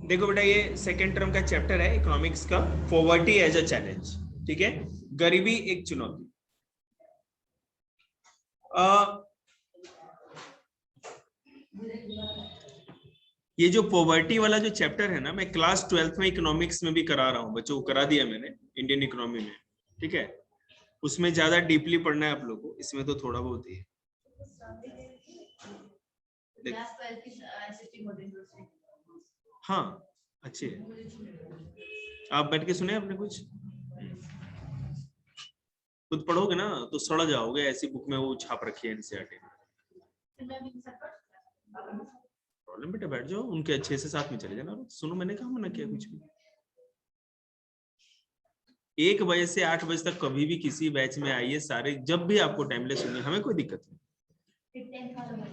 देखो बेटा, ये सेकेंड टर्म का चैप्टर है इकोनॉमिक्स का, पॉवर्टी एज अ चैलेंज। ठीक है, गरीबी एक चुनौती। ये जो पॉवर्टी वाला जो चैप्टर है ना, मैं क्लास 12th में इकोनॉमिक्स में भी करा रहा हूँ बच्चों को, करा दिया मैंने इंडियन इकोनॉमी में। ठीक है, उसमें ज्यादा डीपली पढ़ना है आप लोगों को, इसमें तो थोड़ा बहुत ही है। हाँ अच्छे है, आप बैठ के सुने आपने कुछ, खुद पढ़ोगे ना तो सड़ जाओगे, ऐसी बुक में वो छाप रखी है एनसीईआरटी में। प्रॉब्लम बेटा, बैठ जाओ, उनके अच्छे से साथ में चले जाना, सुनो, मैंने कहा मना किया कुछ भी। 1 बजे से 8 बजे तक कभी भी किसी बैच में आइए सारे, जब भी आपको टाइम ले सुनिए, हमें कोई दिक्कत नहीं।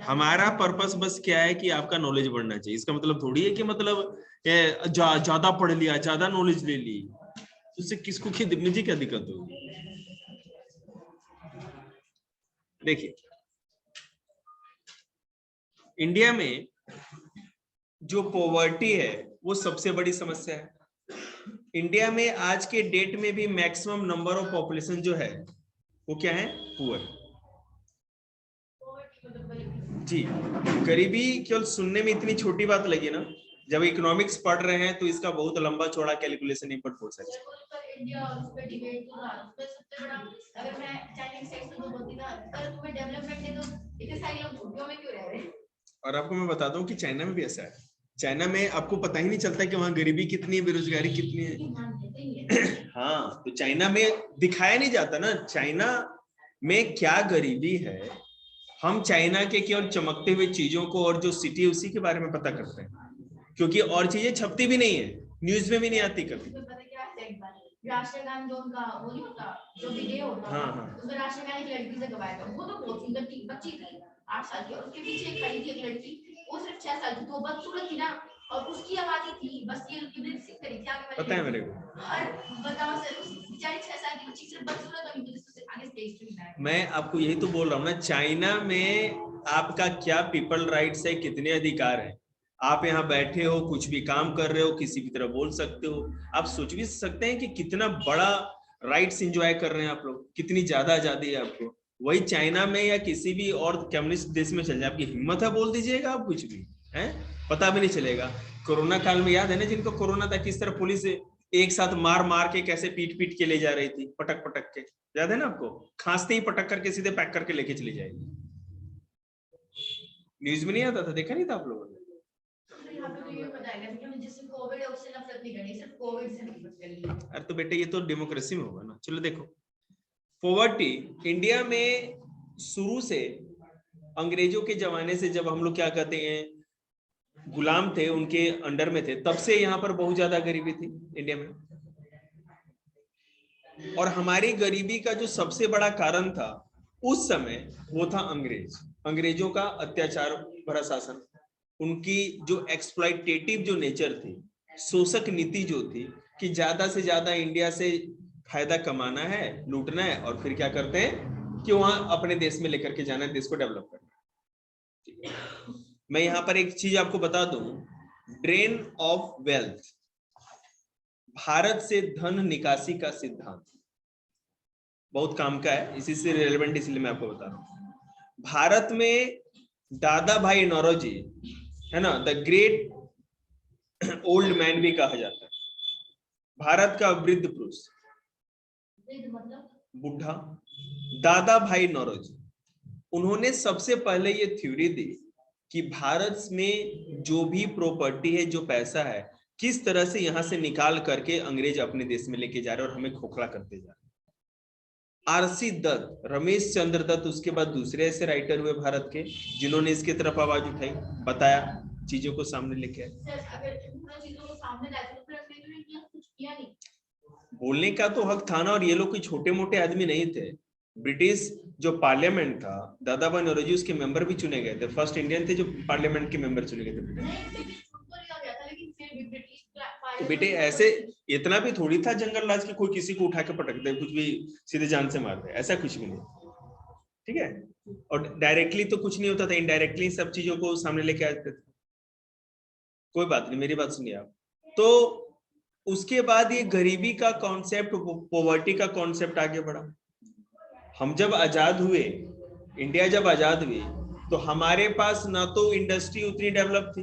हमारा पर्पस बस क्या है कि आपका नॉलेज बढ़ना चाहिए। इसका मतलब थोड़ी है कि मतलब ज्यादा पढ़ लिया, ज्यादा नॉलेज ले ली, उससे किसको मुझे क्या दिक्कत होगी। देखिए, इंडिया में जो पॉवर्टी है वो सबसे बड़ी समस्या है। इंडिया में आज के डेट में भी मैक्सिमम नंबर ऑफ पॉपुलेशन जो है वो क्या है, पुअर। जी, गरीबी केवल सुनने में इतनी छोटी बात लगी ना, जब इकोनॉमिक्स पढ़ रहे हैं तो इसका बहुत लंबा चौड़ा कैलकुलेशन इंपॉर्ट हो सकता है। इंडिया उस पे डिबेट हो रहा है, उसमें सबसे बड़ा, अगर मैं चाइनीज सेक्स में बोलती ना, अगर तुम्हें डेवलपमेंट है तो इतने सारे लोग झुग्गियों में क्यों रह रहे हैं। और आपको मैं बता दूं कि चाइना में भी ऐसा है। चाइना में आपको पता ही नहीं चलता कि वहां गरीबी कितनी है, बेरोजगारी कितनी है। हाँ, तो चाइना में दिखाया नहीं जाता ना चाइना में क्या गरीबी है। हम चाइना के केवल चमकते हुए चीजों को और जो सिटी है उसी के बारे में पता करते हैं, क्योंकि और चीजें छपती भी नहीं है, न्यूज में भी नहीं आती कभी। राष्ट्रीय गान जो उनका वो नहीं होता, जो वीडियो होता, हाँ हाँ, उसमें राष्ट्रीय गान एक लड़की से गवाया था, वो तो बहुत सुंदर थी, बच्ची थी 8 साल की, और उसके पीछे खड़ी थी एक लड़की, वो सिर्फ 6 साल की, तो बदसूरत थी ना, और उसकी आवाज थी, बस ये लिपसिंग करी थी आगे, पता है मेरे को। और बताओ सर, उस बेचारी 6 साल की बच्ची सिर्फ बदसूरत होनी थी, उससे आगे स्टेज पे नहीं। मैं आपको यही तो बोल रहा हूँ ना, चाइना में आपका क्या पीपल राइट्स है, कितने अधिकार है। आप यहाँ बैठे हो, कुछ भी काम कर रहे हो, किसी भी तरह बोल सकते हो। आप सोच भी सकते हैं कि कितना बड़ा राइट्स एंजॉय कर रहे हैं आप लोग, कितनी ज्यादा आजादी है आपको। वही चाइना में या किसी भी और कम्युनिस्ट देश में चल जाए, आपकी हिम्मत है बोल दीजिएगा आप कुछ भी, है पता भी नहीं चलेगा। कोरोना काल में याद है ना जिनको कोरोना था, किस तरह पुलिस एक साथ मार मार के कैसे पीट पीट के ले जा रही थी, पटक पटक के, याद है ना आपको। खांसते ही पटक करके सीधे पैक करके लेके चली जाएगी। न्यूज में नहीं आता था, देखा नहीं था आप लोगों ने। अरे तो बेटे, ये तो डेमोक्रेसी में होगा ना। चलो देखो, पॉवर्टी इंडिया में शुरू से, अंग्रेजों के जमाने से, जब हम लोग क्या कहते हैं गुलाम थे, उनके अंडर में थे, तब से यहाँ पर बहुत ज्यादा गरीबी थी इंडिया में। और हमारी गरीबी का जो सबसे बड़ा कारण था उस समय, वो था अंग्रेजों का अत्याचार भरा शासन, उनकी जो एक्सप्लॉइटेटिव जो नेचर थी, शोषक नीति जो थी, कि ज्यादा से ज्यादा इंडिया से फायदा कमाना है, लूटना है, और फिर क्या करते हैं कि वहां अपने देश में लेकर के जाना है, देश को डेवलप करना है। मैं यहां पर एक चीज आपको बता दूं, ड्रेन ऑफ वेल्थ, भारत से धन निकासी का सिद्धांत बहुत काम का है, इसी से रिलेवेंट, इसलिए मैं आपको बता रहा हूं। भारत में दादा भाई नौरोजी है ना, द ग्रेट ओल्ड मैन भी कहा जाता है, भारत का वृद्ध पुरुष, बुढ़ा, दादा भाई नौरोजी, उन्होंने सबसे पहले ये थ्योरी दी कि भारत में जो भी प्रॉपर्टी है, जो पैसा है, किस तरह से यहां से निकाल करके अंग्रेज अपने देश में लेके जा रहे हैं और हमें खोखला करते जा रहे हैं। आरसी दत्त, रमेश चंद्र दत्त, उसके बाद दूसरे ऐसे राइटर हुए भारत के जिन्होंने इसके तरफ आवाज उठाई, बताया, चीजों को सामने लेके आए। बोलने का तो हक था ना, और ये लोग कोई छोटे मोटे आदमी नहीं थे। ब्रिटिश जो पार्लियामेंट था, दादा भाई नौरोजी उसके मेंबर भी चुने गए थे, फर्स्ट इंडियन थे जो पार्लियामेंट के मेंबर चुने गए थे। तो बेटे ऐसे इतना भी थोड़ी था जंगल राज के कोई किसी को उठा के पटक दे, कुछ भी सीधे जान से मार दे, ऐसा कुछ भी नहीं, ठीक है। और डायरेक्टली तो कुछ नहीं होता था, इनडायरेक्टली सब चीजों को सामने लेके आते थे। कोई बात नहीं, मेरी बात सुनिए आप, तो उसके बाद ये गरीबी का कॉन्सेप्ट, पॉवर्टी का कॉन्सेप्ट आगे बढ़ा। हम जब आजाद हुए, इंडिया जब आजाद हुई, तो हमारे पास ना तो इंडस्ट्री उतनी डेवलप थी,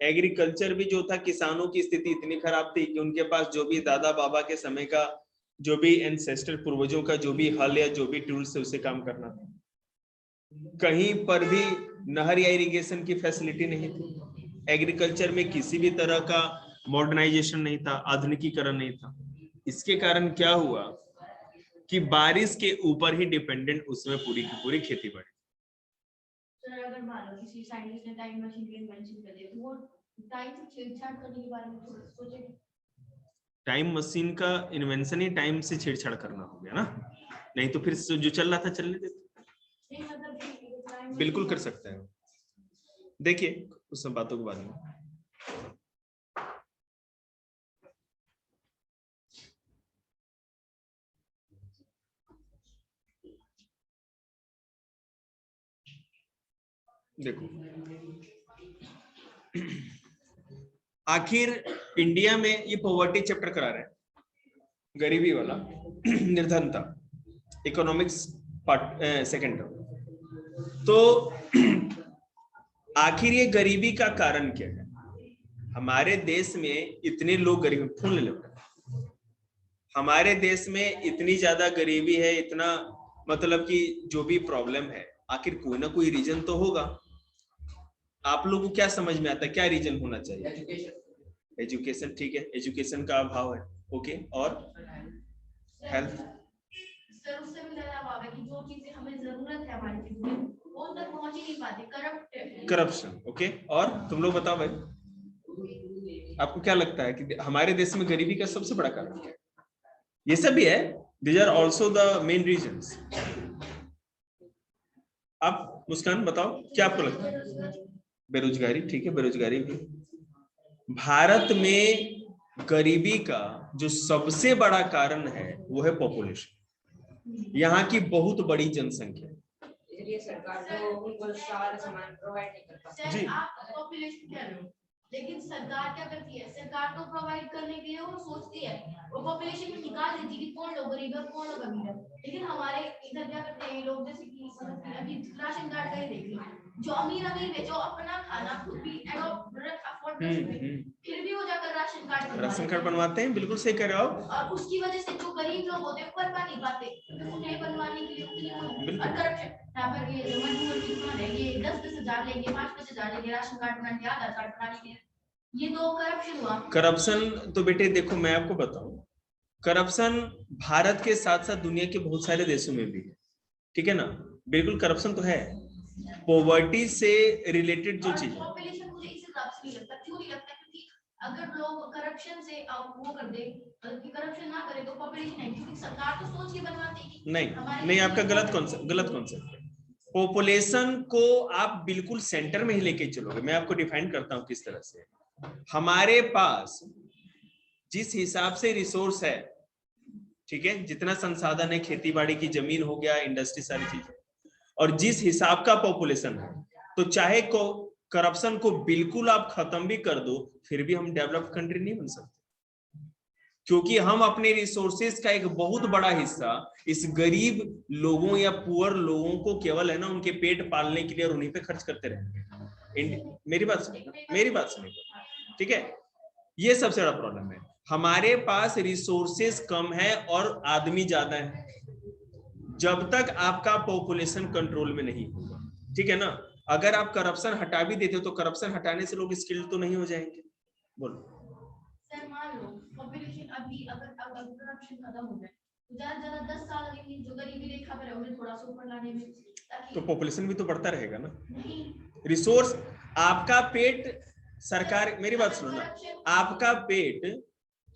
एग्रीकल्चर भी जो था, किसानों की स्थिति इतनी खराब थी कि उनके पास जो भी दादा बाबा के समय का जो भी एंसेस्टर पूर्वजों का जो भी हल या जो भी टूल्स है उसे काम करना था। कहीं पर भी नहर या इरिगेशन की फैसिलिटी नहीं थी, एग्रीकल्चर में किसी भी तरह का मॉडर्नाइजेशन नहीं था, आधुनिकीकरण नहीं था। इसके कारण क्या हुआ कि बारिश के ऊपर ही डिपेंडेंट उसमें पूरी की पूरी खेती बढ़ी। सर अगर मान लो किसी साइंटिस्ट ने टाइम मशीन की इन्वेंशन कर दी तो वो टाइम से छेड़छाड़ करने के बारे में थोड़ा सोचेंगे। टाइम मशीन का इन्वेंशन ही टाइम से छेड़छाड़ करना हो गया ना, नहीं तो फिर जो चल रहा था चलने देते। बिल्कुल कर सकता है, देखिए उस सब बातों के बारे में। देखो आखिर इंडिया में ये पॉवर्टी चैप्टर करा रहे हैं, गरीबी वाला निर्धनता, इकोनॉमिक्स पार्ट सेकेंड टर्म। तो आखिर ये गरीबी का कारण क्या है? हमारे देश में इतने लोग गरीब, फोन ले लो, हमारे देश में इतनी ज्यादा गरीबी है, इतना मतलब कि जो भी प्रॉब्लम है, आखिर कोई ना कोई रीजन तो होगा। आप लोगों को क्या समझ में आता है, क्या रीजन होना चाहिए? एजुकेशन, ठीक है, एजुकेशन का अभाव है, ओके, और हेल्थ। सर उससे भी ज्यादा अभाव है कि जो चीजें हमें जरूरत है हमारी चीजों में वो तक पहुंच ही नहीं पाते, करप्शन, ओके, और तुम लोग बताओ भाई, आपको क्या लगता है कि हमारे देश में गरीबी का सबसे बड़ा कारण क्या है? ये सब भी है, these are also the main reasons. आप मुस्कान बताओ क्या आपको लगता है? बेरोजगारी, ठीक है, बेरोजगारी भी। भारत में गरीबी का जो सबसे बड़ा कारण है वो है पॉपुलेशन, यहाँ की बहुत बड़ी जनसंख्या, इसलिए सरकार को उनको सारा सामान प्रोवाइड नहीं कर पाती। जी, आप पॉपुलेशन कह रहे हो, लेकिन सरकार क्या करती है? सरकार तो प्रोवाइड करने के लिए वो सोचती है, वो पॉपुलेशन में निकाल देती है कि कौन लोग गरीब है कौन लोग अमीर है। लेकिन हमारे इधर क्या करते हैं लोग, जैसे कि अभी राशन कार्ड का ही देख लो, जो अमीर है जो अपना खाना खुद भी अफोर्ड कर सकते हैं, फिर भी वो जाकर राशन कार्ड बनवाते हैं, बिल्कुल सही कह रहे हो। और उसकी वजह से जो गरीब लोग होते हैं वो बनवा नहीं पाते, उन्हें बनवाने के लिए उतनी और करप्शन। यहाँ पर ये मजदूर किसान है, ये 10-10 हजार लेंगे, 5-5 हजार लेंगे राशन कार्ड बनाने, आधार कार्ड बनाने के लिए, ये तो करप्शन हुआ। करप्शन तो बेटे देखो मैं आपको बताऊं, करप्शन भारत के साथ साथ दुनिया के बहुत सारे देशों में भी है, ठीक है ना, बिल्कुल करप्शन तो है, पॉवर्टी से रिलेटेड जो चीज है। पॉपुलेशन मुझे इस हिसाब से नहीं लगता, क्यों नहीं लगता, क्योंकि अगर लोग करप्शन से वो कर दे, करप्शन ना करे तो पॉपुलेशन है, क्योंकि सरकार तो सोच के बनवाती है। नहीं आपका गलत कॉन्सेप्ट है। पॉपुलेशन को आप बिल्कुल सेंटर में ही लेके चलोगे, मैं आपको डिफाइन करता हूं किस तरह से। हमारे पास जिस हिसाब से रिसोर्स है, ठीक है, जितना संसाधन है, खेती बाड़ी की जमीन हो गया, इंडस्ट्री, सारी चीजें, और जिस हिसाब का पॉपुलेशन है, तो चाहे को करप्शन को बिल्कुल आप खत्म भी कर दो, फिर भी हम डेवलप्ड कंट्री नहीं बन सकते, क्योंकि हम अपने रिसोर्सेज का एक बहुत बड़ा हिस्सा इस गरीब लोगों या पुअर लोगों को केवल है ना उनके पेट पालने के लिए और उन्हीं पे खर्च करते रहेंगे। मेरी बात सुनिए, ठीक है, ये सबसे बड़ा प्रॉब्लम है। हमारे पास रिसोर्सेज कम है और आदमी ज्यादा है, जब तक आपका पॉपुलेशन कंट्रोल में नहीं होगा, ठीक है ना, अगर आप करप्शन हटा भी देते हो तो करप्शन हटाने से लोग स्किल्ड तो नहीं हो जाएंगे। बोलो सर, मान लो पॉपुलेशन अभी अगर करप्शन खत्म हो जाए तो ज्यादा 10 साल लगेंगे जो गरीबी रेखा पर है उन्हें थोड़ा सा ऊपर लाने में, तो पॉपुलेशन भी तो बढ़ता रहेगा ना। रिसोर्स, आपका पेट सरकार, मेरी बात सुनो ना, आपका पेट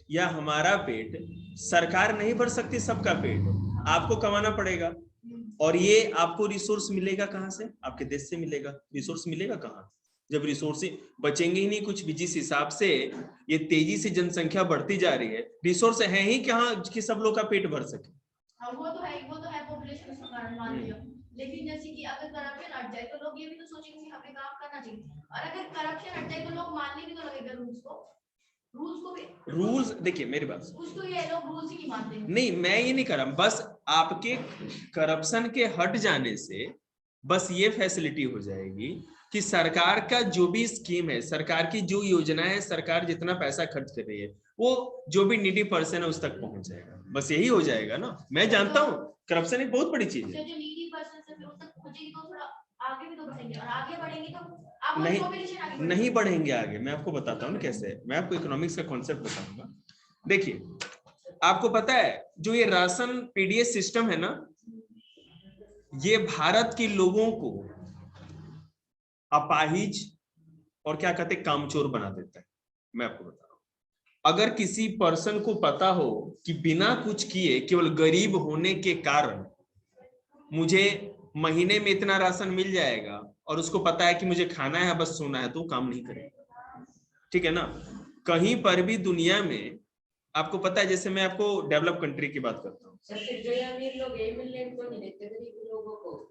या हमारा पेट सरकार नहीं भर सकती, सबका पेट आपको कमाना पड़ेगा, और ये आपको रिसोर्स मिलेगा कहां से? आपके देश से मिलेगा। रिसोर्स मिलेगा कहां जब रिसोर्स बचेंगे ही नहीं कुछ भी? जिस हिसाब से ये तेजी से जनसंख्या बढ़ती जा रही है, रिसोर्स है ही कहां कि सब लोग का पेट भर सके? वो तो है पॉपुलेशन का कारण मान लिया, लेकिन जैसे कि अगर करप्शन हट जाए तो लोग ये भी तो सोचेंगे कि हमें काम करना चाहिए, और अगर करप्शन हट जाए तो लोग मानने भी तो लगेगा रूल्स को। रूल्स को भी, रूल्स देखिए मेरी बात कुछ तो ये लोग रूल्स ही नहीं मानते। नहीं, मैं ये नहीं कर रहा, बस आपके करप्शन के हट जाने से बस ये फैसिलिटी हो जाएगी कि सरकार का जो भी स्कीम है, सरकार की जो योजना है, सरकार जितना पैसा खर्च कर रही है वो जो भी नीडी पर्सन है उस तक पहुंच जाएगा, बस यही हो जाएगा ना। मैं जानता हूँ करप्शन एक बहुत बड़ी चीज है। जो नीडी पर्सन से फिर उस तक पहुंचेगी तो थोड़ा आगे भी तो बढ़ेंगे, और आगे बढ़ेंगे तो आप नहीं पॉपुलेशन आगे बढ़ेगी। नहीं बढ़ेंगे आगे, मैं आपको बताता हूँ कैसे, मैं आपको इकोनॉमिक्स का कॉन्सेप्ट बताऊंगा। देखिए आपको पता है जो ये राशन पीडीएस सिस्टम है ना, ये भारत के लोगों को अपाहिज और क्या कहते हैं कामचोर बना देता है। मैं आपको बता रहा हूं, अगर किसी पर्सन को पता हो कि बिना कुछ किए केवल गरीब होने के कारण मुझे महीने में इतना राशन मिल जाएगा और उसको पता है कि मुझे खाना है बस सोना है, तो काम नहीं करेगा। ठीक है ना। कहीं पर भी दुनिया में आपको पता है, जैसे मैं आपको डेवलप कंट्री की बात करता हूँ,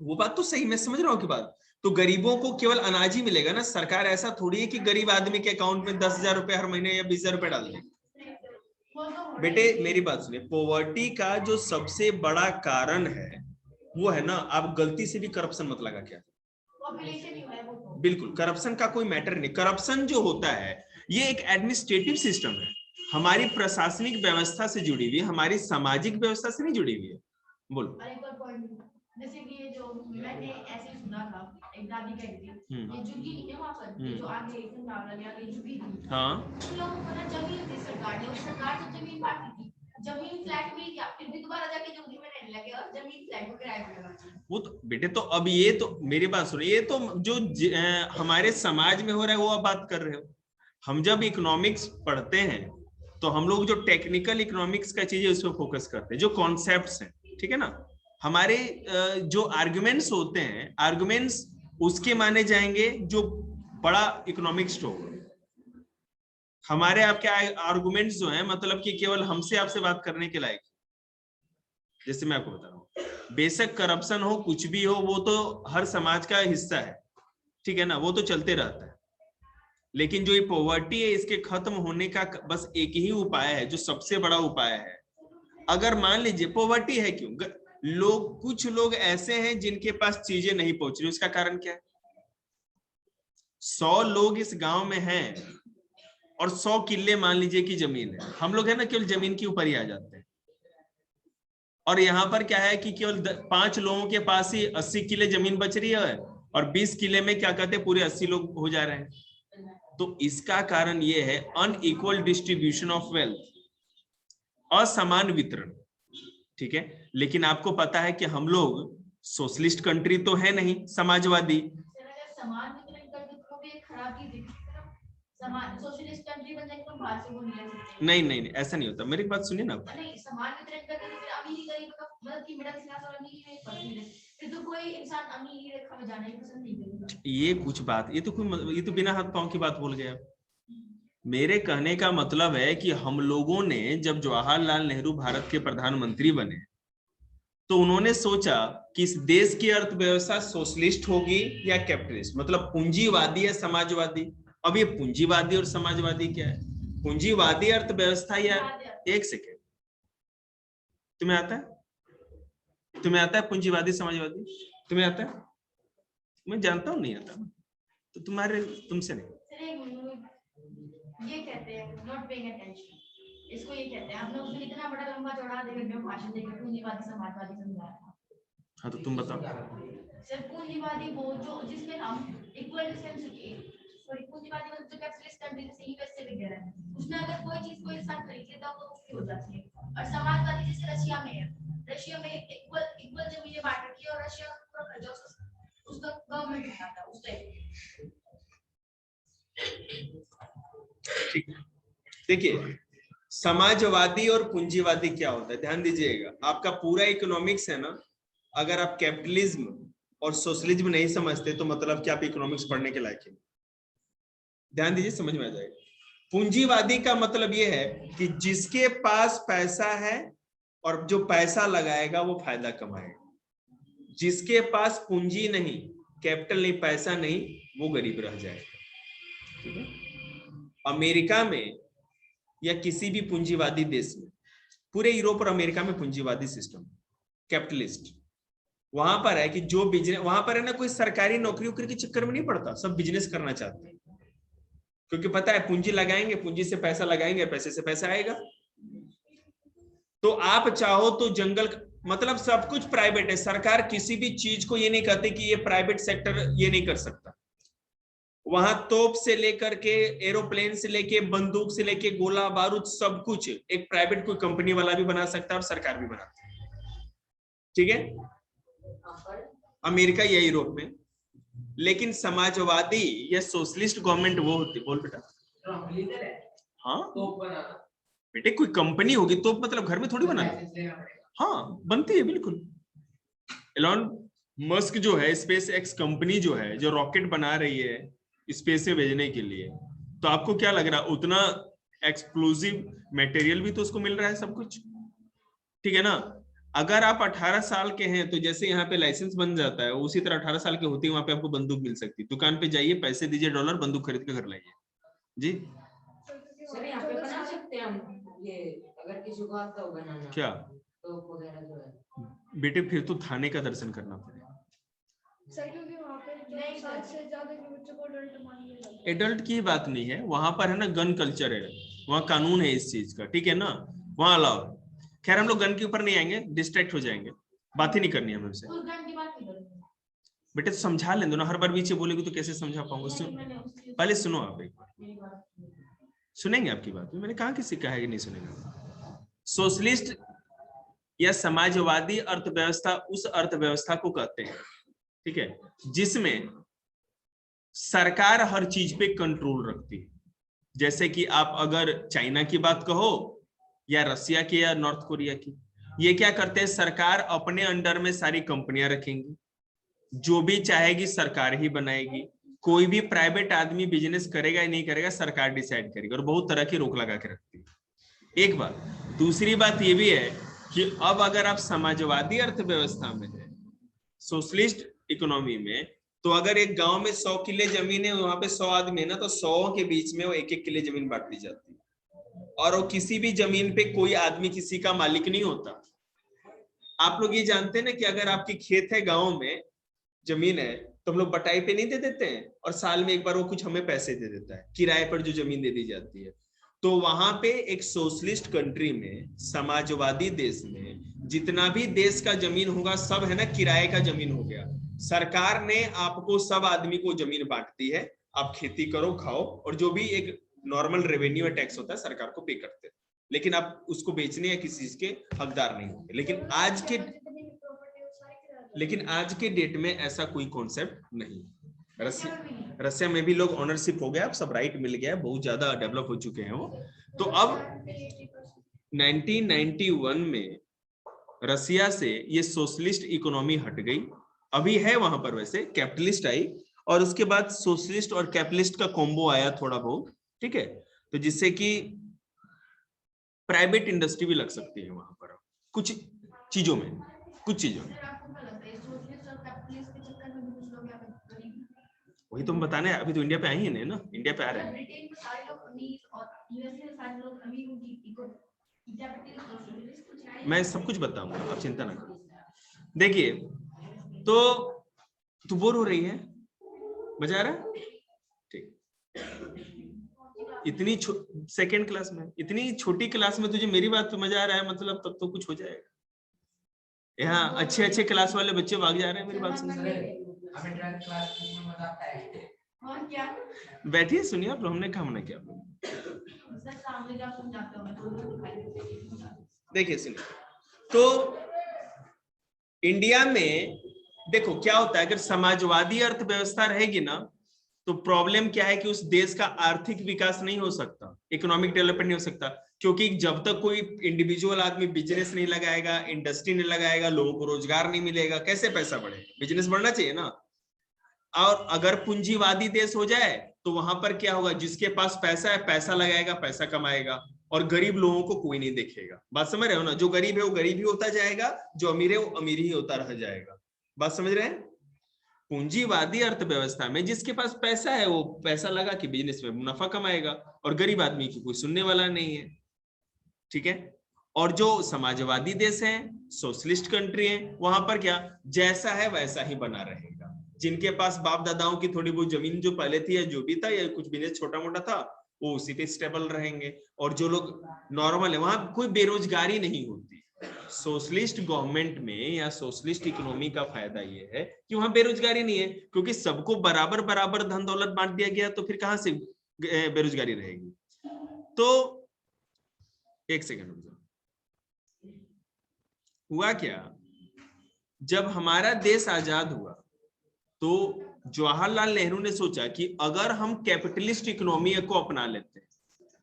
वो बात तो सही, मैं समझ रहा हूँ की बात, तो गरीबों को केवल अनाज ही मिलेगा ना। सरकार ऐसा थोड़ी है कि गरीब आदमी के अकाउंट में 10,000 रुपए हर महीने या 20,000 रुपए डाल दे। बेटे मेरी बात सुनिए, पॉवर्टी का जो सबसे बड़ा कारण है वो है ना, आप गलती से भी करप्शन मत लगा क्या, बिल्कुल करप्शन का कोई मैटर नहीं। करप्शन जो होता है ये एक एडमिनिस्ट्रेटिव सिस्टम है, हमारी प्रशासनिक व्यवस्था से जुड़ी हुई है, हमारी सामाजिक व्यवस्था से नहीं जुड़ी हुई है। बोलो। जैसे कि ये जो मैंने ऐसे ही सुना था, एक दादी कहती थी ये जुगी नहीं है वहाँ पर, ये जो आगे आगे जुगी थी, हाँ उन लोगों को ना जमीन दी सरकार ने, और सरकार जब जमीन बांटती थी जमीन फ्लैट मिल गया, फिर भी दोबारा जाके जुगी में रहने लगे और जमीन फ्लैट को किराए पे लगा। वो तो बेटे, तो अब ये तो मेरी बात सुनो, ये तो जो हमारे समाज में हो रहा है वो आप बात कर रहे हो। हम जब इकोनॉमिक्स पढ़ते हैं तो हम लोग जो टेक्निकल इकोनॉमिक्स का चीज है उस पर फोकस करते हैं, जो कॉन्सेप्ट्स हैं, ठीक है ना। हमारे जो आर्गुमेंट्स होते हैं, आर्गुमेंट्स उसके माने जाएंगे जो बड़ा इकोनॉमिक्स होगा। हमारे आपके आर्गुमेंट्स जो है मतलब कि केवल हमसे आपसे बात करने के लायक। जैसे मैं आपको बता रहा हूँ, बेशक करप्शन हो कुछ भी हो वो तो हर समाज का हिस्सा है, ठीक है ना, वो तो चलते रहता है। लेकिन जो ये पॉवर्टी है इसके खत्म होने का बस एक ही उपाय है, जो सबसे बड़ा उपाय है। अगर मान लीजिए पॉवर्टी है क्यों, लोग कुछ लोग ऐसे हैं जिनके पास चीजें नहीं पहुंच रही, उसका कारण क्या है? 100 लोग इस गांव में हैं और 100 किले मान लीजिए की जमीन है, हम लोग है ना केवल जमीन के ऊपर ही आ जाते हैं। और यहाँ पर क्या है कि केवल 5 लोगों के पास ही 80 किले जमीन बच रही है और 20 किले में क्या कहते हैं पूरे 80 लोग हो जा रहे हैं। तो इसका कारण ये है अनइक्वल डिस्ट्रीब्यूशन ऑफ वेल्थ, असमान वितरण, ठीक है। लेकिन आपको पता है कि हम लोग सोशलिस्ट कंट्री तो है नहीं, समाजवादी। समान वितरण कर दे तो भी एक खराब चीज है। समान सोशलिस्ट कंट्री बन जाएगी तो बाहर से वो नहीं ले सकते। नहीं ऐसा नहीं होता, मेरी बात सुनिए ना। नहीं, समान वितरण करके तो फिर अमीर गरीब का मतलब कि मिडिल क्लास और अमीर में फर्क नहीं है, फिर तो कोई इंसान अमीर रेखा में जाना ही पसंद नहीं करेगा। ये कुछ बात, ये तो बिना हाथ पांव की बात बोल गया। मेरे कहने का मतलब है कि हम लोगों ने जब जवाहरलाल नेहरू भारत के प्रधानमंत्री बने तो उन्होंने सोचा कि इस देश की अर्थव्यवस्था सोशलिस्ट होगी या कैपिटलिस्ट, मतलब पूंजीवादी या समाजवादी। अब ये पूंजीवादी और समाजवादी क्या है? पूंजीवादी अर्थव्यवस्था या, एक सेकेंड, तुम्हें आता है? तुम्हें आता है पूंजीवादी समाजवादी? तुम्हें आता है? मैं जानता हूं नहीं आता, तो तुमसे नहीं। ये कहते हैं नॉट पेइंग अटेंशन, इसको ये कहते हैं। आपने उसमें इतना बड़ा लंबा चौड़ा 2 घंटे में भाषण देकर पूंजीवादी समाजवादी समझाया था। हाँ तो तुम बताओ। सर पूंजीवादी वो जो जिसमें हम इक्वल सॉरी पूंजीवादी मतलब जो कैपिटलिस्ट कंट्री जैसे यूएसए वगैरह है, उसमें अगर कोई चीज कोई इंसान खरीद लेता है तो उसकी हो जाती है। और समाजवादी जैसे रशिया में है, रशिया में इक्वल जमीनें बांट रखी है और रशिया का पूरा खर्चा उसका गवर्नमेंट उठाता है उस टाइप। ठीक है, देखिए समाजवादी और पूंजीवादी क्या होता है, ध्यान दीजिएगा। आपका पूरा इकोनॉमिक्स है ना, अगर आप कैपिटलिज्म और सोशलिज्म नहीं समझते तो मतलब कि आप इकोनॉमिक्स पढ़ने के लायक हैं। ध्यान दीजिए, समझ में आ जाएगा। पूंजीवादी का मतलब यह है कि जिसके पास पैसा है और जो पैसा लगाएगा वो फायदा कमाएगा। जिसके पास पूंजी नहीं, कैपिटल नहीं, पैसा नहीं, वो गरीब रह जाएगा। ठीक है। अमेरिका में या किसी भी पूंजीवादी देश में, पूरे यूरोप और अमेरिका में पूंजीवादी सिस्टम, कैपिटलिस्ट, वहां पर है कि जो बिजनेस, वहां पर है ना, कोई सरकारी नौकरी वोकरी के चक्कर में नहीं पड़ता, सब बिजनेस करना चाहते हैं, क्योंकि पता है पूंजी लगाएंगे, पूंजी से पैसा लगाएंगे, पैसे से पैसा आएगा। तो आप चाहो तो जंगल, मतलब सब कुछ प्राइवेट है, सरकार किसी भी चीज को ये नहीं कहती कि ये प्राइवेट सेक्टर ये नहीं कर सकता। वहां तोप से लेकर के, एरोप्लेन से लेके, बंदूक से लेके, गोला बारूद, सब कुछ एक प्राइवेट कोई कंपनी वाला भी बना सकता है और सरकार भी बनाती है, ठीक है, अमेरिका या यूरोप में। लेकिन समाजवादी या सोशलिस्ट गवर्नमेंट वो होती, बोल बेटा, हाँ बेटे कोई कंपनी होगी तो मतलब घर में थोड़ी बनाना, हाँ बनती है बिल्कुल। एलॉन मस्क जो है, स्पेस एक्स कंपनी जो है, जो रॉकेट बना रही है स्पेस से भेजने के लिए, तो आपको क्या लग रहा है उतना एक्सप्लोजिव मटेरियल भी तो उसको मिल रहा है, सब कुछ, ठीक है ना। अगर आप 18 साल के हैं तो जैसे यहाँ पे लाइसेंस बन जाता है, उसी तरह 18 साल के होते ही वहां पे आपको बंदूक मिल सकती है। दुकान पे जाइए, पैसे दीजिए $, बंदूक खरीद के घर लाइए जी। सर यहाँ पे बना सकते हैं हम ये, अगर किसी को आता हो बनाना क्या तो वगैरह जो है। बेटे फिर तो थाने का दर्शन करना पड़ेगा सर, क्योंकि वहाँ पे नहीं, 7 से ज्यादा के बच्चों को अडल्ट मान लिया जाता है। एडल्ट की बात नहीं है, वहां पर है ना गन कल्चर है, वहां कानून है इस चीज का, ठीक है ना, वहां अलाउ। खैर हम लोग गन के ऊपर नहीं आएंगे, डिस्ट्रैक्ट हो जाएंगे, बात ही नहीं करनी है हमसे। उस गन की बात नहीं करूंगी। बेटे तो समझा लें दो ना, हर बार बीच बोलेगी तो कैसे समझा पाऊंगा। पहले सुनो आप एक बार, सुनेंगे आपकी बात, मैंने कहा किसी कहा है कि नहीं सुनेंगे। सोशलिस्ट या समाजवादी अर्थव्यवस्था उस अर्थव्यवस्था को कहते हैं, ठीक है, जिसमें सरकार हर चीज पे कंट्रोल रखती है। जैसे कि आप अगर चाइना की बात कहो या रसिया की या नॉर्थ कोरिया की, ये क्या करते हैं, सरकार अपने अंडर में सारी कंपनियां रखेंगी, जो भी चाहेगी सरकार ही बनाएगी, कोई भी प्राइवेट आदमी बिजनेस करेगा या नहीं करेगा सरकार डिसाइड करेगी, और बहुत तरह की रोक लगा के रखती है। एक बात, दूसरी बात ये भी है कि अब अगर आप समाजवादी अर्थव्यवस्था में है, सोशलिस्ट इकोनॉमी में, तो अगर एक गांव में 100 किले जमीन है, वहां पे 100 आदमी है ना, तो 100 के बीच में वो 1-1 किले जमीन बांट दी जाती है, और वो किसी भी जमीन पे कोई आदमी किसी का मालिक नहीं होता। आप लोग ये जानते हैं ना कि अगर आपकी खेत है, गांव में जमीन है, तो हम लोग बटाई पे नहीं दे देते हैं, और साल में एक बार वो कुछ हमें पैसे दे देता है, किराए पर जो जमीन दे दी जाती है। तो वहां पे एक सोशलिस्ट कंट्री में, समाजवादी देश में, जितना भी देश का जमीन होगा सब है ना किराए का जमीन हो गया। सरकार ने आपको, सब आदमी को जमीन बांटती है, आप खेती करो खाओ, और जो भी एक नॉर्मल रेवेन्यू या टैक्स होता है सरकार को पे करते हैं, लेकिन आप उसको बेचने या किसी चीज के हकदार नहीं होंगे। लेकिन आज के डेट में ऐसा कोई कॉन्सेप्ट नहीं। रसिया में भी लोग ओनरशिप हो गया, अब सब राइट मिल गया, बहुत ज्यादा डेवलप हो चुके हैं वो। तो अब 1991 में रसिया से ये सोशलिस्ट इकोनॉमी हट गई, अभी है वहां पर वैसे कैपिटलिस्ट आई, और उसके बाद सोशलिस्ट और कैपिटलिस्ट का कॉम्बो आया थोड़ा बहुत, ठीक है, तो जिससे कि प्राइवेट इंडस्ट्री भी लग सकती है वहां पर कुछ चीजों में, कुछ चीजों में। वही तुम बताने, अभी तो इंडिया पे आई है ना, इंडिया पे आ रहे हैं। मैं सब कुछ बताऊंगा, आप चिंता ना करो। देखिए, तो तू बोर हो रही है, मजा आ रहा है, ठीक। इतनी सेकेंड क्लास में, इतनी छोटी क्लास में तुझे मेरी बात पे मजा आ रहा है, मतलब तब तो कुछ हो जाएगा। यहाँ अच्छे अच्छे क्लास वाले बच्चे भाग जा रहे हैं मेरी बात सुनने। बैठिए सुनिए आप, हमने कहा मना किया। देखिए सुनिए, तो इंडिया में देखो क्या होता है, अगर समाजवादी अर्थव्यवस्था रहेगी ना, तो प्रॉब्लम क्या है कि उस देश का आर्थिक विकास नहीं हो सकता, इकोनॉमिक डेवलपमेंट नहीं हो सकता, क्योंकि जब तक कोई इंडिविजुअल आदमी बिजनेस नहीं लगाएगा, इंडस्ट्री नहीं लगाएगा, लोगों को रोजगार नहीं मिलेगा, कैसे पैसा बढ़ेगा? बिजनेस बढ़ना चाहिए ना। और अगर पूंजीवादी देश हो जाए तो वहां पर क्या होगा, जिसके पास पैसा है पैसा लगाएगा, पैसा कमाएगा, और गरीब लोगों को कोई नहीं देखेगा। बात समझ रहे हो ना, जो गरीब है वो गरीब ही होता जाएगा, जो अमीर है वो अमीर ही होता रह जाएगा। बात समझ रहे हैं? पूंजीवादी अर्थव्यवस्था में जिसके पास पैसा है वो पैसा लगा कि बिजनेस में मुनाफा कमाएगा, और गरीब आदमी की कोई सुनने वाला नहीं है, ठीक है। और जो समाजवादी देश हैं, सोशलिस्ट कंट्री हैं, वहां पर क्या जैसा है वैसा ही बना रहेगा। जिनके पास बाप दादाओं की थोड़ी बहुत जमीन जो पहले थी या जो भी था या कुछ बिजनेस छोटा मोटा था वो उसी पे स्टेबल रहेंगे, और जो लोग नॉर्मल है वहां कोई बेरोजगारी नहीं होती। सोशलिस्ट गवर्नमेंट में या सोशलिस्ट इकोनॉमी का फायदा ये है कि वहां बेरोजगारी नहीं है, क्योंकि सबको बराबर बराबर धन दौलत बांट दिया गया, तो फिर कहां से बेरोजगारी रहेगी। तो एक सेकंड, हुआ क्या, जब हमारा देश आजाद हुआ तो जवाहरलाल नेहरू ने सोचा कि अगर हम कैपिटलिस्ट इकोनॉमी को अपना लेते हैं,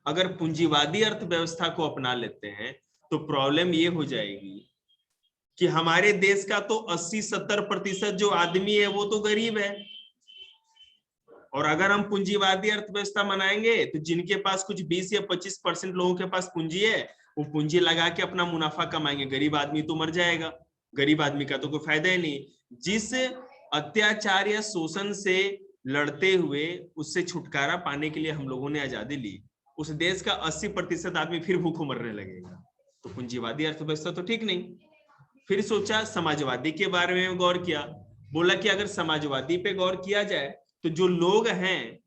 अगर पूंजीवादी अर्थव्यवस्था को अपना लेते हैं, तो प्रॉब्लम ये हो जाएगी कि हमारे देश का तो 80-70% जो आदमी है वो तो गरीब है, और अगर हम पूंजीवादी अर्थव्यवस्था बनाएंगे तो जिनके पास कुछ 20 या 25% लोगों के पास पूंजी है वो पूंजी लगा के अपना मुनाफा कमाएंगे, गरीब आदमी तो मर जाएगा, गरीब आदमी का तो कोई फायदा ही नहीं। जिस अत्याचार या शोषण से लड़ते हुए उससे छुटकारा पाने के लिए हम लोगों ने आजादी ली, उस देश का 80% आदमी फिर भूखों मरने लगेगा, तो पूंजीवादी अर्थव्यवस्था तो ठीक नहीं। फिर सोचा समाजवादी के बारे में गौर किया, बोला कि अगर समाजवादी पे गौर किया जाए तो जो लोग हैं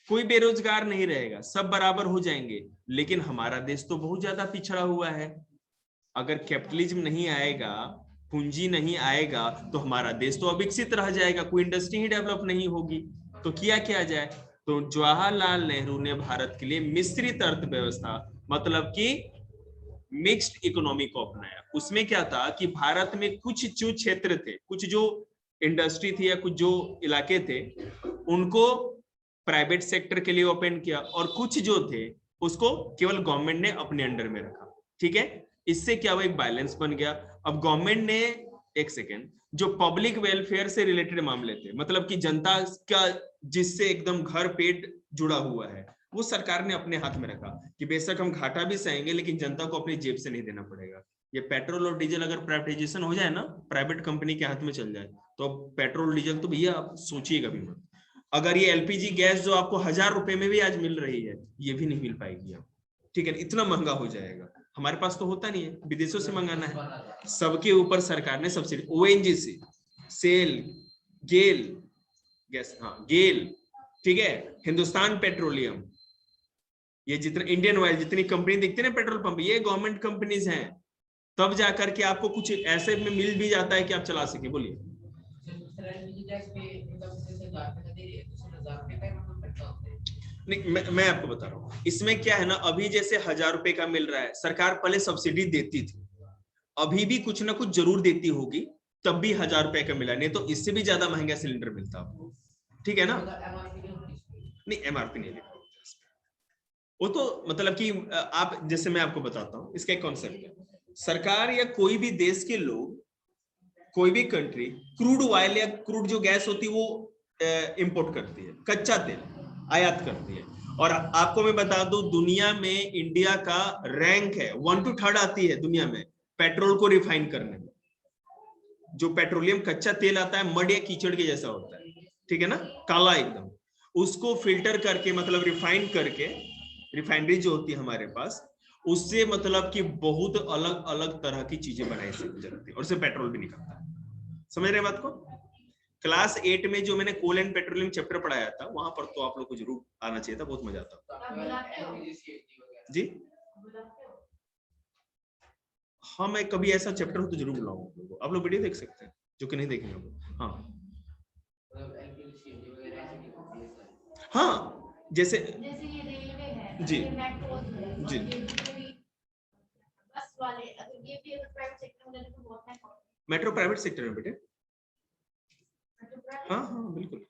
कोई बेरोजगार नहीं रहेगा, सब बराबर हो जाएंगे, लेकिन हमारा देश तो बहुत ज्यादा पिछड़ा हुआ है। अगर कैपिटलिज्म नहीं आएगा, पूंजी नहीं आएगा, तो हमारा देश तो अविकसित रह जाएगा, कोई इंडस्ट्री ही डेवलप नहीं होगी। तो किया जाए, तो जवाहरलाल नेहरू ने भारत के लिए मिश्रित अर्थव्यवस्था मतलब कि मिक्स्ड इकोनॉमी को अपनाया। उसमें क्या था कि भारत में कुछ जो क्षेत्र थे, कुछ जो इंडस्ट्री थी या कुछ जो इलाके थे उनको प्राइवेट सेक्टर के लिए ओपन किया, और कुछ जो थे उसको केवल गवर्नमेंट ने अपने अंडर में रखा, ठीक है। इससे क्या हुआ, एक बैलेंस बन गया। अब गवर्नमेंट ने, एक सेकेंड, जो पब्लिक वेलफेयर से रिलेटेड मामले थे, मतलब कि जनता का जिससे एकदम घर पेट जुड़ा हुआ है, वो सरकार ने अपने हाथ में रखा कि बेशक हम घाटा भी सहेंगे लेकिन जनता को अपनी जेब से नहीं देना पड़ेगा। ये पेट्रोल और डीजल अगर प्राइवेटाइजेशन हो जाए ना, प्राइवेट कंपनी के हाथ में चल जाए, तो पेट्रोल डीजल तो भैया आप सोचिएगा भी मत। अगर ये एलपीजी गैस जो आपको 1000 रुपए में भी आज मिल रही है, ये भी नहीं मिल पाएगी अब, ठीक है, इतना महंगा हो जाएगा। हमारे पास तो होता नहीं है, विदेशों से मंगाना है। सबके ऊपर सरकार ने सब्सिडी, ओएनजीसी, सेल, गेल गैस, हाँ गेल, ठीक है, हिंदुस्तान पेट्रोलियम, ये जितना इंडियन ऑयल, जितनी कंपनी दिखती है ना पेट्रोल पंप, ये गवर्नमेंट कंपनीज हैं। तब जाकर के आपको कुछ ऐसे में मिल भी जाता है कि आप चला सके। बोलिए। नहीं, मैं आपको बता रहा हूँ इसमें क्या है ना, अभी जैसे 1000 रुपए का मिल रहा है, सरकार पहले सब्सिडी देती थी, अभी भी कुछ ना कुछ जरूर देती होगी, तब भी 1000 रुपए का मिला, नहीं तो इससे भी ज्यादा महंगा सिलेंडर मिलता आपको, ठीक है ना। नहीं, एमआरपी नहीं लिखा, वो तो मतलब कि आप, जैसे मैं आपको बताता हूँ इसका एक कॉन्सेप्ट है। सरकार या कोई भी देश के लोग, कोई भी कंट्री क्रूड ऑयल या क्रूड जो गैस होती है वो इंपोर्ट करती है, कच्चा तेल आयात करती है। और आपको मैं बता दूं, दुनिया में इंडिया का रैंक है 1 to 3rd आती है दुनिया में पेट्रोल को रिफाइन करने में। जो पेट्रोलियम कच्चा तेल आता है मड या कीचड़ के जैसा होता है, ठीक है ना, काला एकदम, उसको फिल्टर करके मतलब रिफाइन करके, रिफाइनरी जो होती है हमारे पास, उससे मतलब कि बहुत अलग अलग तरह की चीजें बनाई जाती है और उससे पेट्रोल भी निकलता है। समझ रहे बात को। क्लास 8 में जो मैंने कोल एंड पेट्रोलियम चैप्टर पढ़ाया था, वहां पर तो आप लोग को जरूर आना चाहिए था, बहुत मजा आता जी। हाँ, मैं कभी ऐसा चैप्टर हो तो जरूर बुलाऊंगा। आप लोग वीडियो देख सकते हैं जो कि नहीं देखेंगे आप लोग। हाँ, जैसे ये रेलवे है जी जी, बस वाले, अगर ये भी प्राइवेट सेक्टर में तो बहुत है। मेट्रो प्राइवेट सेक्टर में बेटे, हाँ हाँ बिल्कुल,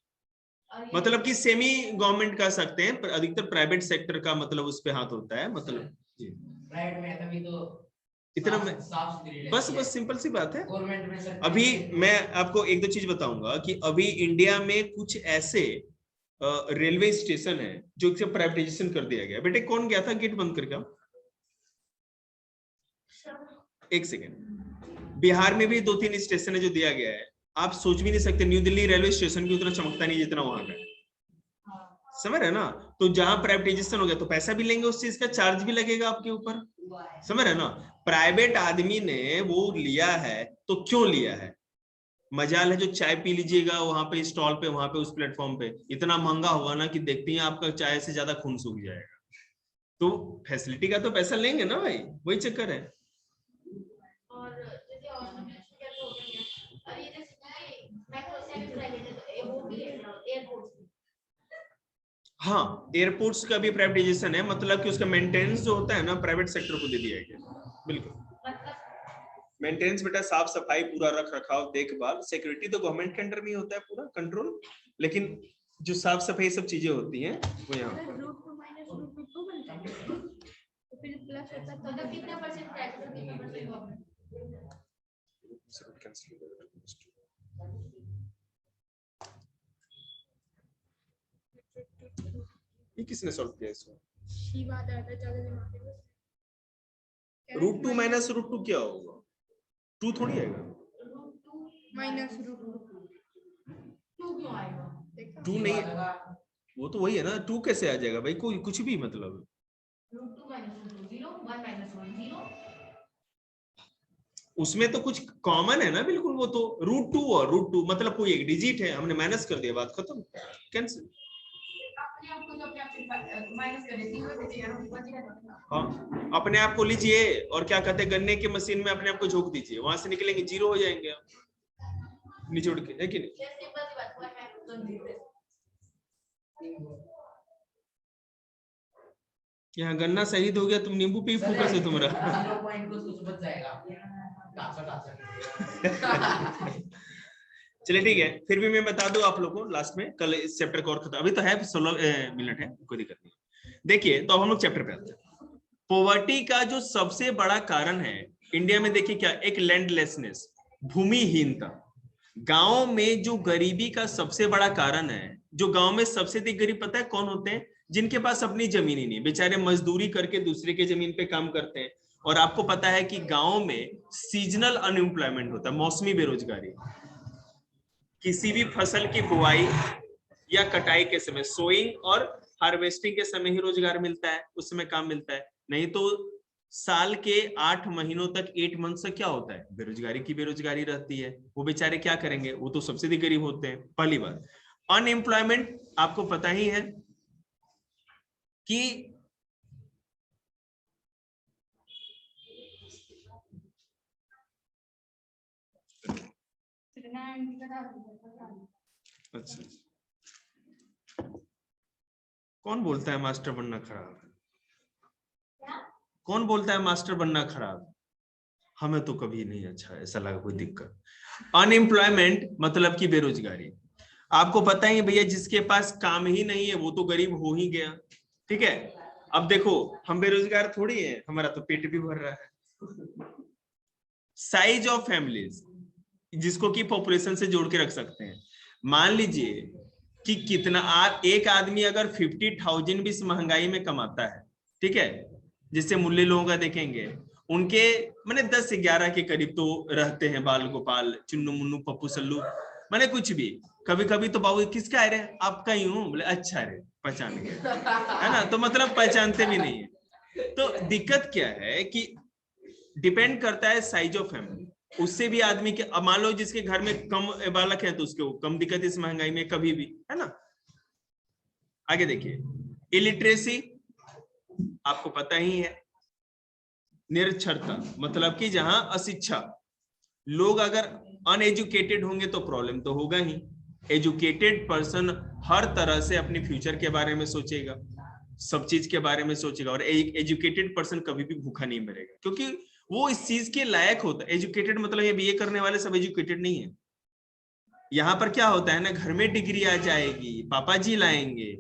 मतलब कि सेमी गवर्नमेंट कह सकते हैं, पर अधिकतर प्राइवेट सेक्टर का मतलब उस पे हाथ होता है, मतलब जी। प्राइवेट में तभी तो इतना बस सिंपल सी बात है। अभी मैं आपको एक दो चीज बताऊंगा कि अभी इंडिया में कुछ ऐसे रेलवे स्टेशन है जो प्राइवेटाइजेशन कर दिया गया। बेटे कौन गया था गेट बंद करके? एक सेकेंड, बिहार में भी 2-3 स्टेशन है जो दिया गया है। आप सोच भी नहीं सकते, न्यू दिल्ली रेलवे स्टेशन भी उतना चमकता नहीं जितना वहां का है, समझ रहे ना। तो जहां प्राइवेटाइजेशन हो गया तो पैसा भी लेंगे, उस चीज का चार्ज भी लगेगा आपके ऊपर, समझ रहे ना। प्राइवेट आदमी ने वो लिया है तो क्यों लिया है, मजाल है जो चाय पी लीजिएगा वहां पे स्टॉल पे, वहां पे उस प्लेटफॉर्म पे इतना महंगा होगा ना कि देखते ही आपका चाय से ज्यादा खून सूख जाएगा। तो फैसिलिटी का तो पैसा लेंगे ना भाई, वही चक्कर है। और जैसे क्या हो गई है, और ये जैसे मेट्रो से भी प्राइवेट है तो वो भी है एयरपोर्ट। हाँ, एयरपोर्ट्स का भी प्राइवेटाइजेशन है, मतलब कि उसका मेंटेनेंस जो होता है ना प्राइवेट सेक्टर को दे दिया गया। बिल्कुल मेंटेनेंस बेटा, साफ सफाई, पूरा रख रखाव, देखभाल, सिक्योरिटी तो गवर्नमेंट के अंडर में ही होता है, पूरा कंट्रोल, लेकिन जो साफ सफाई सब चीजें होती हैं वो यहाँ अगर रूट 2 माइनस रूट 2 बन जाए तो फिर प्लस होता है, मतलब कितना परसेंट प्राइवेट और कितना परसेंट गवर्नमेंट। ये किसने सॉल्व किया इसको? ही बात आता है ज्यादा दिमाग में। रूट 2 माइनस रूट 2 क्या होगा, 2 थोड़ी आएगा, माइनस रूट 2 क्यों आएगा? 2 नहीं, वो तो वही है ना, 2 कैसे आ जाएगा भाई, कोई कुछ भी मतलब। Root 2 minus root 2 0 1 minus 1 0। उसमें तो कुछ कॉमन है ना, बिल्कुल, वो तो रूट 2 और रूट 2 मतलब कोई एक डिजिट है, हमने माइनस कर दिया, बात खत्म, कैंसिल। अपने आप को तो अपने आप से माइनस कर देती हूँ बचे यार ऊपर ही रहता। हाँ, अपने आप को लीजिए और क्या कहते हैं, गन्ने की मशीन में अपने आप को झोंक दीजिए, वहां से निकलेंगे 0 हो जाएंगे निचोड़ के, है कि नहीं। ये सिंपल सी बात हुआ है तो जीते। यहाँ गन्ना शहीद हो गया, तुम नींबू पे ही फोकस है तुम्हारा। 0 पॉइंट कुछ बच जाएगा। चलिए ठीक है, फिर भी मैं बता दूं आप लोगों को लास्ट में, कल इस चैप्टर को और खत्म, अभी तो है 16 मिनट है, कोई दिक्कत नहीं। देखिए तो अब हम लोग चैप्टर पे आते हैं। पॉवर्टी का जो सबसे बड़ा कारण है इंडिया में, देखिए क्या, एक लैंडलेसनेस, भूमिहीनता। गांव में जो गरीबी का सबसे बड़ा कारण है, जो गांव में सबसे अधिक गरीब पता है कौन होते हैं, जिनके पास अपनी जमीन ही नहीं, बेचारे मजदूरी करके दूसरे के जमीन पे काम करते हैं। और आपको पता है कि गांव में सीजनल अनएम्प्लॉयमेंट होता है, मौसमी बेरोजगारी। किसी भी फसल की बुआई या कटाई के समय, सोइंग और हार्वेस्टिंग के समय ही रोजगार मिलता है, उस समय काम मिलता है, नहीं तो साल के 8 महीनों तक 8 मंथ से क्या होता है, बेरोजगारी की बेरोजगारी रहती है। वो बेचारे क्या करेंगे, वो तो सबसे अधिक गरीब होते हैं। पहली बात, अनएम्प्लॉयमेंट आपको पता ही है कि अच्छा, कौन बोलता है मास्टर बनना खराब है, कौन बोलता है मास्टर बनना खराब, हमें तो कभी नहीं अच्छा ऐसा लगा कोई दिक्कत। अनएम्प्लॉयमेंट मतलब की बेरोजगारी, आपको पता ही भैया, जिसके पास काम ही नहीं है वो तो गरीब हो ही गया, ठीक है। अब देखो हम बेरोजगार थोड़ी है, हमारा तो पेट भी भर रहा है। साइज ऑफ फैमिलीज, जिसको कि पॉपुलेशन से जोड़ के रख सकते हैं। मान लीजिए कि कितना एक आदमी अगर 50,000 भी इस महंगाई में कमाता है, ठीक है, जिससे मूल्य लोगों का देखेंगे, उनके मैंने 10-11 के करीब तो रहते हैं बाल गोपाल, चुन्नू मुन्नू पप्पू सल्लू, मैंने कुछ भी, कभी कभी तो बाबू किसका है रे, आपका ही हूँ, बोले अच्छा रे, पहचान गए, है ना, तो मतलब पहचानते भी नहीं है। तो दिक्कत क्या है कि डिपेंड करता है साइज ऑफ फैमिली, उससे भी आदमी के, अब मान लो जिसके घर में कम बालक है तो उसको कम दिक्कत इस महंगाई में कभी भी, है ना। आगे देखिए, इलिटरेसी आपको पता ही है, निरक्षरता मतलब कि जहां अशिक्षा, लोग अगर अनएजुकेटेड होंगे तो प्रॉब्लम तो होगा ही। एजुकेटेड पर्सन हर तरह से अपने फ्यूचर के बारे में सोचेगा, सब चीज के बारे में सोचेगा, और एक एजुकेटेड पर्सन कभी भी भूखा नहीं मरेगा, क्योंकि वो इस चीज के लायक होता है। एजुकेटेड मतलब ये बीए करने वाले सब एजुकेटेड नहीं है। यहाँ पर क्या होता है ना, घर में डिग्री आ जाएगी, पापा जी लाएंगे,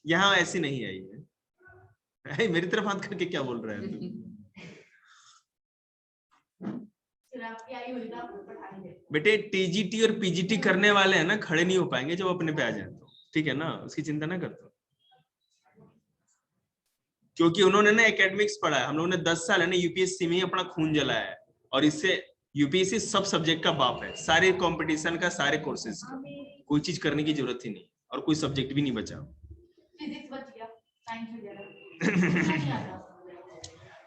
यहाँ ऐसी नहीं आई है। मेरी तरफ हाथ करके क्या बोल रहे हैं तुम? बेटे टीजीटी और पीजीटी करने वाले हैं ना, खड़े नहीं हो पाएंगे जब अपने पे आ जाए तो, ठीक है ना, उसकी चिंता ना करते, क्योंकि उन्होंने ना एकेडमिक्स पढ़ा है, हम लोगों ने 10 साल है ना यूपीएससी में ही अपना खून जलाया है, और इससे यूपीएससी सब सब्जेक्ट का बाप है, सारे कंपटीशन का, सारे कोर्सेज का, कोई चीज करने की जरूरत ही नहीं, और कोई सब्जेक्ट भी नहीं बचा। फिजिक्स बच गया, साइंस वगैरह नहीं आता।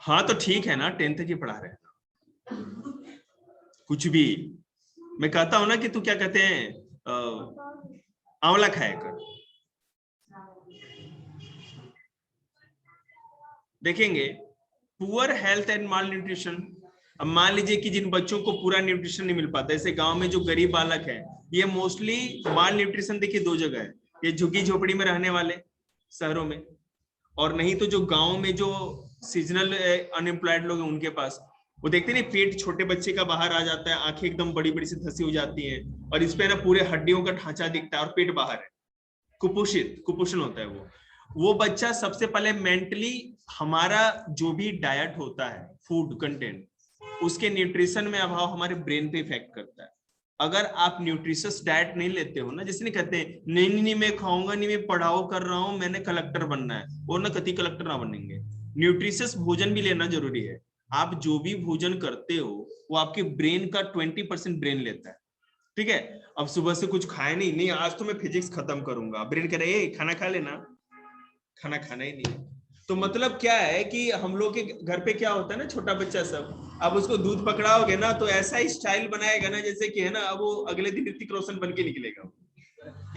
हाँ तो ठीक है ना, 10th तक ही पढ़ा रहे हैं। कुछ भी मैं कहता हूं ना कि तू क्या कहते हैं आंवला खाया कर। देखेंगे poor health and mall nutrition. अब मान लीजिए कि जिन बच्चों को पूरा न्यूट्रिशन नहीं मिल पाता, जैसे गांव में जो गरीब बालक है, ये मोस्टली माल न्यूट्रिशन देखिए दो जगह है, ये झुग्गी झोपड़ी में रहने वाले शहरों में, और नहीं तो जो गांव में जो सीजनल अनएम्प्लॉयड लोग हैं उनके पास, वो देखते नहीं पेट छोटे बच्चे का बाहर आ जाता है, आंखें एकदम बड़ी बड़ी सी धसी हो जाती हैं, और इस पे ना पूरे हड्डियों का ढांचा दिखता है और पेट बाहर है, कुपोषण होता है वो बच्चा सबसे पहले मेंटली, हमारा जो भी डाइट होता है फूड कंटेंट, उसके न्यूट्रिशन में अभाव हमारे ब्रेन पे इफेक्ट करता है। अगर आप न्यूट्रिशियस डाइट नहीं लेते हो ना, जैसे नहीं कहते हैं नहीं मैं खाऊंगा नहीं, मैं पढ़ाओ कर रहा हूं, मैंने कलेक्टर बनना है, और ना कति कलेक्टर ना बनेंगे। न्यूट्रिशियस भोजन भी लेना जरूरी है। आप जो भी भोजन करते हो वो आपके ब्रेन का 20% ब्रेन लेता है, ठीक है। अब सुबह से कुछ खाया नहीं आज तो मैं फिजिक्स खत्म करूंगा, ब्रेन कह रहे खाना खा लेना, खाना खाना ही नहीं। तो मतलब क्या है कि हम लोग के घर पे क्या होता है ना, छोटा बच्चा सब, अब उसको दूध पकड़ाओगे ना तो ऐसा स्टाइल बनाएगा ना जैसे कि है ना, अब वो अगले दिन ऋतिक रोशन बन के निकलेगा,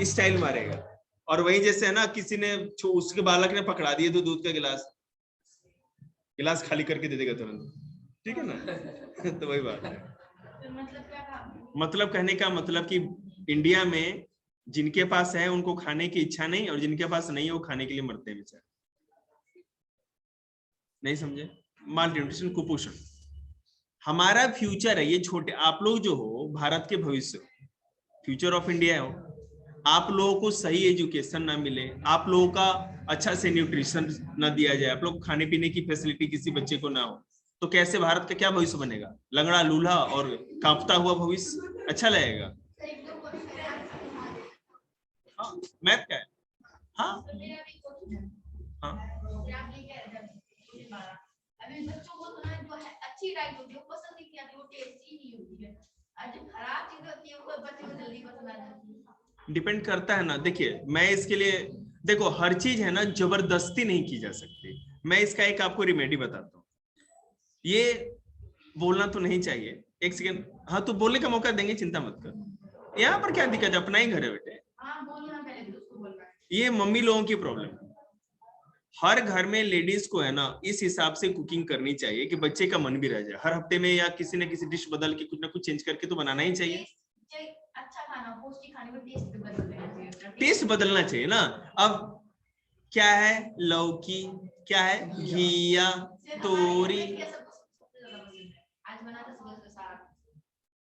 स्टाइल मारेगा। और वही जैसे है ना, किसी ने उसके बालक ने पकड़ा दिए तो दूध का गिलास खाली करके दे देगा तुरंत, ठीक है ना। तो वही बात है। मतलब क्या कहा? मतलब कहने का मतलब कि इंडिया में जिनके पास है उनको खाने की इच्छा नहीं, और जिनके पास नहीं है वो खाने के लिए मरते हैं बेचारे। नहीं समझे? माल न्यूट्रिशन, कुपोषण हमारा फ्यूचर है। ये छोटे आप लोग जो हो भारत के भविष्य, फ्यूचर ऑफ इंडिया हो, आप लोगों को सही एजुकेशन ना मिले, आप लोगों का अच्छा से न्यूट्रिशन ना दिया जाए, आप लोग खाने पीने की फैसिलिटी किसी बच्चे को ना हो, तो कैसे भारत का क्या भविष्य बनेगा? लंगड़ा लूल्हा और कांपता हुआ भविष्य अच्छा लगेगा? हाँ, मैथ क्या है? हाँ हाँ अभी बच्चों को तो ना जो है अच्छी डाइट होती है वो पसंद नहीं आती, वो टेस्टी नहीं होती है, और जो खराब चीज होती है वो बच्चे को जल्दी पसंद आ जाती है। डिपेंड करता है ना। देखिए मैं इसके लिए, देखो हर चीज है ना जबरदस्ती नहीं की जा सकती। मैं इसका एक आपको रिमेडी बताता हूँ। ये बोलना तो नहीं चाहिए, एक सेकेंड, हाँ तो बोलने का मौका देंगे, चिंता मत कर। यहाँ पर क्या दिक्कत है, अपना ही घर है बेटे। हाँ बोलना, पहले भी उसको बोलना है। ये मम्मी लोगों की प्रॉब्लम है। हर घर में लेडीज को है ना इस हिसाब से कुकिंग करनी चाहिए कि बच्चे का मन भी रह जाए। हर हफ्ते में या किसी न किसी डिश बदल के कुछ ना कुछ चेंज करके तो बनाना ही चाहिए। अच्छा खाना, पौष्टिक खाने में टेस्ट भी बदलना चाहिए। टेस्ट बदलना चाहिए ना। अब क्या है, लौकी, क्या है, घिया, तोरी, आज बना था सुबह सारा,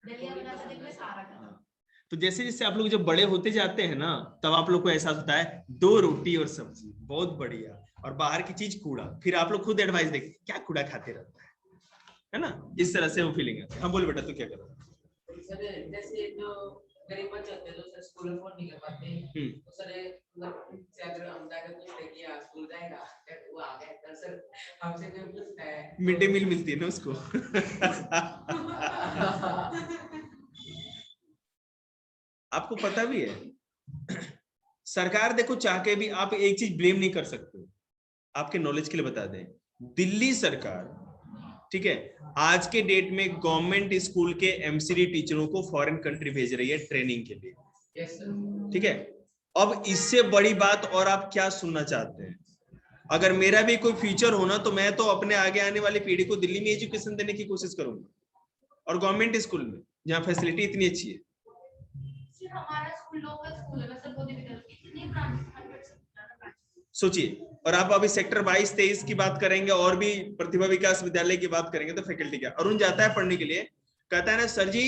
दलिया बना था, देखो सारा का। तो जैसे जैसे आप लोग जब बड़े होते जाते हैं ना, तब आप लोग को एहसास होता है 2 रोटी और सब्जी बहुत बढ़िया, और बाहर की चीज कूड़ा। फिर आप लोग खुद एडवाइस देंगे क्या कूड़ा खाते रहता है ना, इस तरह से वो फीलिंग है। हाँ बोल बेटा, तू क्या कर रहा है? सर जैसे जो गरीब बच्चे होते हैं जो सर स्कूल अफोर्ड नहीं कर पाते, तो सर मतलब से अगर हम जाकर पूछते हैं कि यार स्कूल जाएगा, वो आ गया तो सर हमसे कोई पूछता है, मिड डे मील मिलती है ना उसको। आपको पता भी है सरकार देखो चाह के भी आप एक चीज ब्लेम नहीं कर सकते। आपके नॉलेज के लिए बता दें, दिल्ली सरकार, ठीक है, आज के डेट में गवर्नमेंट स्कूल के एमसीडी टीचरों को फॉरेन कंट्री भेज रही है ट्रेनिंग के लिए, ठीक है। अब इससे बड़ी बात और आप क्या सुनना चाहते हैं? अगर मेरा भी कोई फ्यूचर होना तो मैं तो अपने आगे आने वाली पीढ़ी को दिल्ली में एजुकेशन देने की कोशिश करूंगा, और गवर्नमेंट स्कूल में जहाँ फैसिलिटी इतनी अच्छी है। हमारा स्कूल लोकल स्कूल है, वैसे बोलने भी कितनी ब्रांच, सोचिए। और आप अभी सेक्टर 22-23 की बात करेंगे और भी प्रतिभा विकास विद्यालय की बात करेंगे तो फैकल्टी क्या, अरुण जाता है पढ़ने के लिए, कहता है ना सर जी